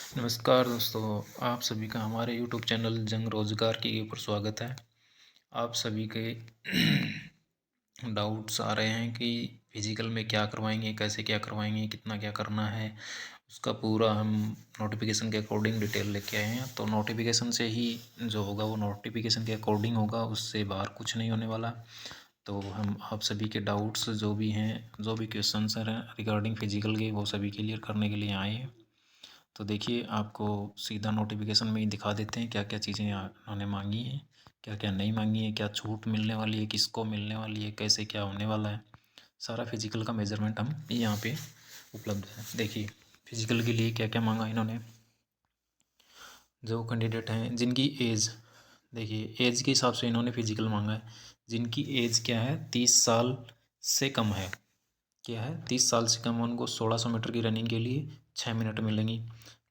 नमस्कार दोस्तों, आप सभी का हमारे यूट्यूब चैनल जंग रोजगार के ऊपर स्वागत है। आप सभी के डाउट्स आ रहे हैं कि फिजिकल में क्या करवाएंगे, कैसे क्या करवाएंगे, कितना क्या करना है, उसका पूरा हम नोटिफिकेशन के अकॉर्डिंग डिटेल लेके आए हैं। तो नोटिफिकेशन से ही जो होगा वो नोटिफिकेशन के अकॉर्डिंग होगा, उससे बाहर कुछ नहीं होने वाला। तो हम आप सभी के डाउट्स जो भी हैं, जो भी क्वेश्चंस हैं रिगार्डिंग फिजिकल के, वो सभी क्लियर करने के लिए आए हैं। तो देखिए, आपको सीधा नोटिफिकेशन में ही दिखा देते हैं क्या क्या चीज़ें उन्होंने मांगी हैं, क्या क्या नहीं मांगी है, क्या छूट मिलने वाली है, किसको मिलने वाली है, कैसे क्या होने वाला है। सारा फिजिकल का मेजरमेंट हम यहाँ पे उपलब्ध है। देखिए, फिजिकल के लिए क्या क्या मांगा इन्होंने। जो कैंडिडेट हैं जिनकी एज, देखिए एज के हिसाब से इन्होंने फिजिकल मांगा है। जिनकी एज क्या है, 30 साल से कम है। क्या है, 30 साल से कम, उनको 1600 मीटर की रनिंग के लिए 6 मिनट मिलेंगी।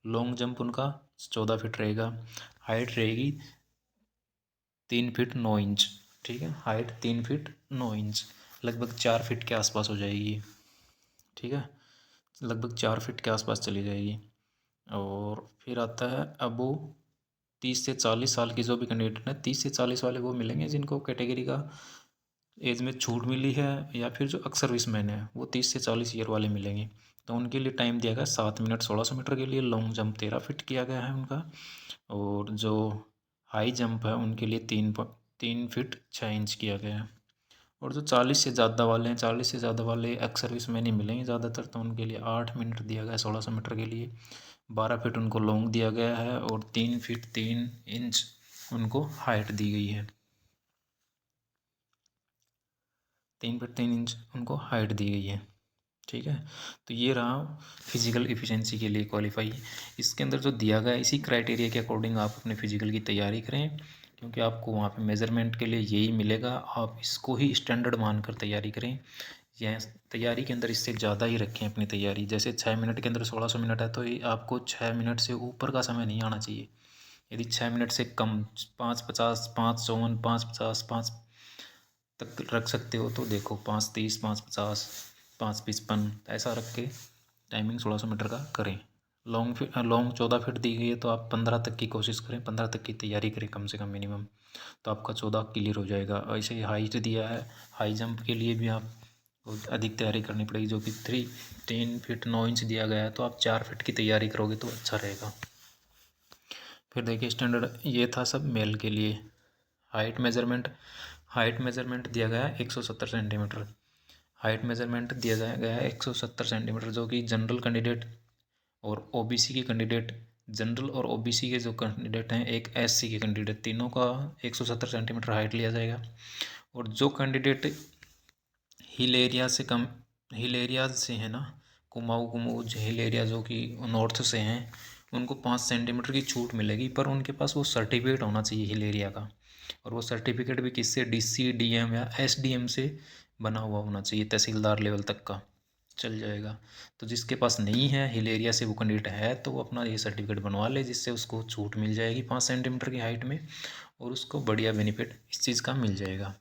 लॉन्ग जंप उनका 14 फीट रहेगा। हाइट रहेगी 3 फीट 9 इंच। ठीक है, हाइट 3 फीट 9 इंच, लगभग 4 फीट के आसपास हो जाएगी। ठीक है, लगभग 4 फीट के आसपास चली जाएगी। और फिर आता है, अब वो 30 से 40 साल की जो भी कैंडिडेट है, 30 से 40 वाले वो मिलेंगे जिनको कैटेगरी का एज में छूट मिली है, या फिर जो एक्स सर्विसमैन है वो 30 से 40 ईयर वाले मिलेंगे। तो उनके लिए टाइम दिया गया 7 मिनट 1600 मीटर के लिए। लॉन्ग जंप 13 फीट किया गया है उनका। और जो हाई जंप है उनके लिए 3 फीट 6 इंच किया गया है। और जो 40 से ज़्यादा वाले हैं, 40 से ज़्यादा वाले एक्स सर्विसमैन ही मिलेंगे ज़्यादातर, तो उनके लिए 8 मिनट दिया गया है 1600 मीटर के लिए। 12 फीट उनको लॉन्ग दिया गया है, और 3 फीट 3 इंच उनको हाइट दी गई है। 3 फीट 3 इंच उनको हाइट दी गई है। ठीक है, तो ये रहा फिजिकल एफिशिएंसी के लिए क्वालिफाई। इसके अंदर जो दिया गया है, इसी क्राइटेरिया के अकॉर्डिंग आप अपने फिजिकल की तैयारी करें, क्योंकि आपको वहाँ पे मेज़रमेंट के लिए यही मिलेगा। आप इसको ही स्टैंडर्ड मानकर तैयारी करें, या तैयारी के अंदर इससे ज़्यादा ही रखें अपनी तैयारी। जैसे 6 मिनट के अंदर 1600 मिनट है, तो ये आपको 6 मिनट से ऊपर का समय नहीं आना चाहिए। यदि 6 मिनट से कम, 5:50, 5:54, 5:50, 5 तक रख सकते हो तो देखो, 5:30, 5:50, 5:55 ऐसा रख के टाइमिंग 1600 मीटर का करें। लॉन्ग 14 फीट दी गई है, तो आप 15 तक की कोशिश करें, 15 तक की तैयारी करें कम से कम मिनिमम। तो आपका 14 क्लियर हो जाएगा। ऐसे ही हाइट दिया है, हाई जंप के लिए भी आप अधिक तैयारी करनी पड़ेगी, जो कि 3 फीट 9 इंच दिया गया है। तो आप 4 फीट की तैयारी करोगे तो अच्छा रहेगा। फिर देखिए, स्टैंडर्ड ये था सब मेल के लिए। हाइट मेजरमेंट दिया गया है 170 सेंटीमीटर। हाइट मेजरमेंट दिया गया है 170 सेंटीमीटर, जो कि जनरल कैंडिडेट और ओबीसी के कैंडिडेट, जनरल और ओबीसी के जो कैंडिडेट हैं, एक एससी के कैंडिडेट, तीनों का 170 सेंटीमीटर हाइट लिया जाएगा। और जो कैंडिडेट हिल एरिया से कम, हिल एरियाज से है ना, कुमाऊँ कुमाऊँ हिल एरिया जो कि नॉर्थ से हैं, उनको 5 सेंटीमीटर की छूट मिलेगी, पर उनके पास वो सर्टिफिकेट होना चाहिए हिल एरिया का। और वो सर्टिफिकेट भी किससे, डीसी डीएम या एसडीएम से बना हुआ होना चाहिए, तहसीलदार लेवल तक का चल जाएगा। तो जिसके पास नहीं है, हिल एरिया से वो कैंडिडेट है, तो वो अपना ये सर्टिफिकेट बनवा ले, जिससे उसको छूट मिल जाएगी 5 सेंटीमीटर की हाइट में, और उसको बढ़िया बेनिफिट इस चीज़ का मिल जाएगा।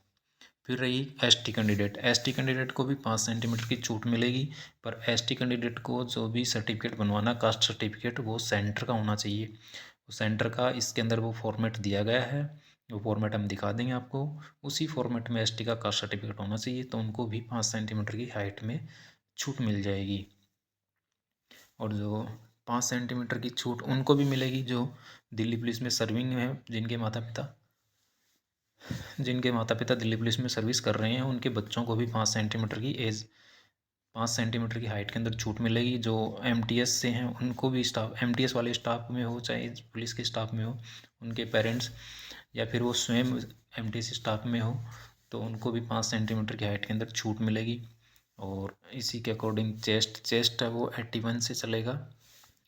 फिर रही एसटी कैंडिडेट। एसटी कैंडिडेट को भी 5 सेंटीमीटर की छूट मिलेगी, पर एसटी कैंडिडेट को जो भी सर्टिफिकेट बनवाना, कास्ट सर्टिफिकेट, वो सेंटर का होना चाहिए। वो सेंटर का इसके अंदर वो फॉर्मेट दिया गया है, वो फॉर्मेट हम दिखा देंगे आपको। उसी फॉर्मेट में एसटी का कास्ट सर्टिफिकेट होना चाहिए, तो उनको भी 5 सेंटीमीटर की हाइट में छूट मिल जाएगी। और जो 5 सेंटीमीटर की छूट उनको भी मिलेगी जो दिल्ली पुलिस में सर्विंग में है, जिनके माता पिता दिल्ली पुलिस में सर्विस कर रहे हैं, उनके बच्चों को भी 5 सेंटीमीटर की हाइट के अंदर छूट मिलेगी। जो एमटीएस से हैं उनको भी, स्टाफ एमटीएस वाले स्टाफ में हो चाहे पुलिस के स्टाफ में हो, उनके पेरेंट्स या फिर वो स्वयं एमटीएस स्टाफ में हो, तो उनको भी 5 सेंटीमीटर की हाइट के अंदर छूट मिलेगी। और इसी के अकॉर्डिंग चेस्ट है वो 81 से चलेगा,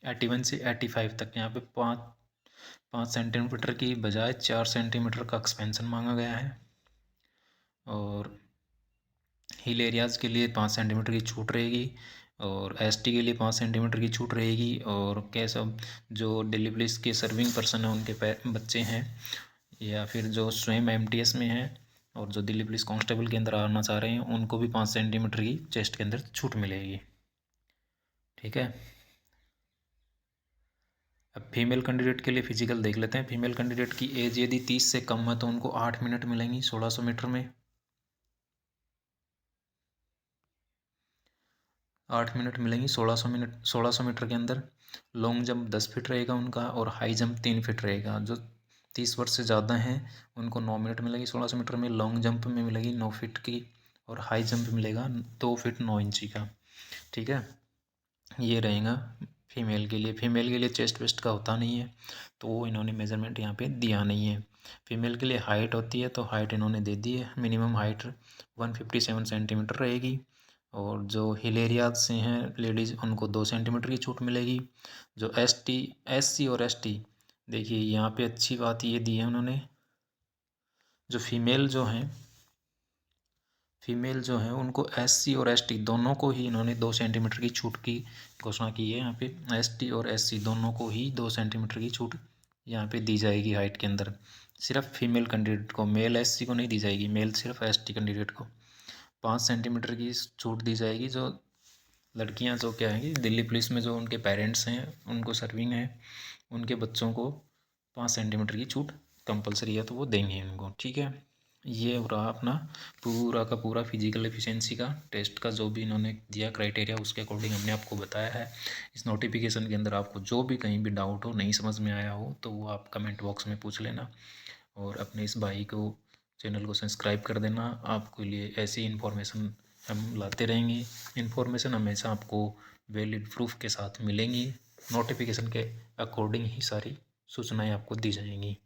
81 से 85 तक। यहाँ पे 5 सेंटीमीटर की बजाय 4 सेंटीमीटर का एक्सपेंशन मांगा गया है। और हिल एरियाज़ के लिए 5 सेंटीमीटर की छूट रहेगी, और एसटी के लिए 5 सेंटीमीटर की छूट रहेगी। और क्या सब जो दिल्ली पुलिस के सर्विंग पर्सन हैं, उनके बच्चे हैं, या फिर जो स्वयं एमटीएस में हैं और जो दिल्ली पुलिस कांस्टेबल के अंदर आना चाह रहे हैं, उनको भी 5 सेंटीमीटर की चेस्ट के अंदर छूट मिलेगी। ठीक है, अब फीमेल कैंडिडेट के लिए फिजिकल देख लेते हैं। फीमेल कैंडिडेट की एज यदि 30 से कम है तो उनको 8 मिनट मिलेंगी 1600 मीटर में। 8 मिनट मिलेंगी 1600 मीटर के अंदर। लॉन्ग जंप 10 फीट रहेगा उनका, और हाई जंप 3 फीट रहेगा। जो 30 वर्ष से ज़्यादा हैं उनको 9 मिनट मिलेगी 1600 मीटर में। लॉन्ग जंप में मिलेगी 9 फीट की, और हाई जंप मिलेगा 2 फीट 9 इंची का। ठीक है, ये रहेगा फीमेल के लिए। फीमेल के लिए चेस्ट वेस्ट का होता नहीं है, तो वो इन्होंने मेजरमेंट यहाँ पे दिया नहीं है। फीमेल के लिए हाइट होती है, तो हाइट इन्होंने दे दी है। मिनिमम हाइट 157 सेंटीमीटर रहेगी। और जो हिल एरियाज से हैं लेडीज़, उनको 2 सेंटीमीटर की छूट मिलेगी। जो SC और ST, देखिए यहाँ पे अच्छी बात ये दी है उन्होंने, जो फीमेल जो हैं उनको SC और ST दोनों को ही इन्होंने 2 सेंटीमीटर की छूट की घोषणा की है। यहाँ पे ST और SC दोनों को ही 2 सेंटीमीटर की छूट यहाँ पे दी जाएगी हाइट के अंदर। सिर्फ फीमेल कैंडिडेट को, मेल SC को नहीं दी जाएगी, मेल सिर्फ ST कैंडिडेट को 5 सेंटीमीटर की छूट दी जाएगी। जो लड़कियां जो क्या है कि दिल्ली पुलिस में जो उनके पेरेंट्स हैं, उनको सर्विंग है, उनके बच्चों को 5 सेंटीमीटर की छूट कंपलसरी है, तो वो देंगे उनको। ठीक है, ये रहा अपना पूरा का पूरा फिजिकल एफिशिएंसी का टेस्ट का जो भी इन्होंने दिया क्राइटेरिया, उसके अकॉर्डिंग हमने आपको बताया है। इस नोटिफिकेशन के अंदर आपको जो भी कहीं भी डाउट हो, नहीं समझ में आया हो, तो वो आप कमेंट बॉक्स में पूछ लेना। और अपने इस भाई को, चैनल को सब्सक्राइब कर देना। आपके लिए ऐसी इन्फॉर्मेशन हम लाते रहेंगे। इन्फॉर्मेशन हमेशा आपको वैलिड प्रूफ के साथ मिलेंगी। नोटिफिकेशन के अकॉर्डिंग ही सारी सूचनाएं आपको दी जाएंगी।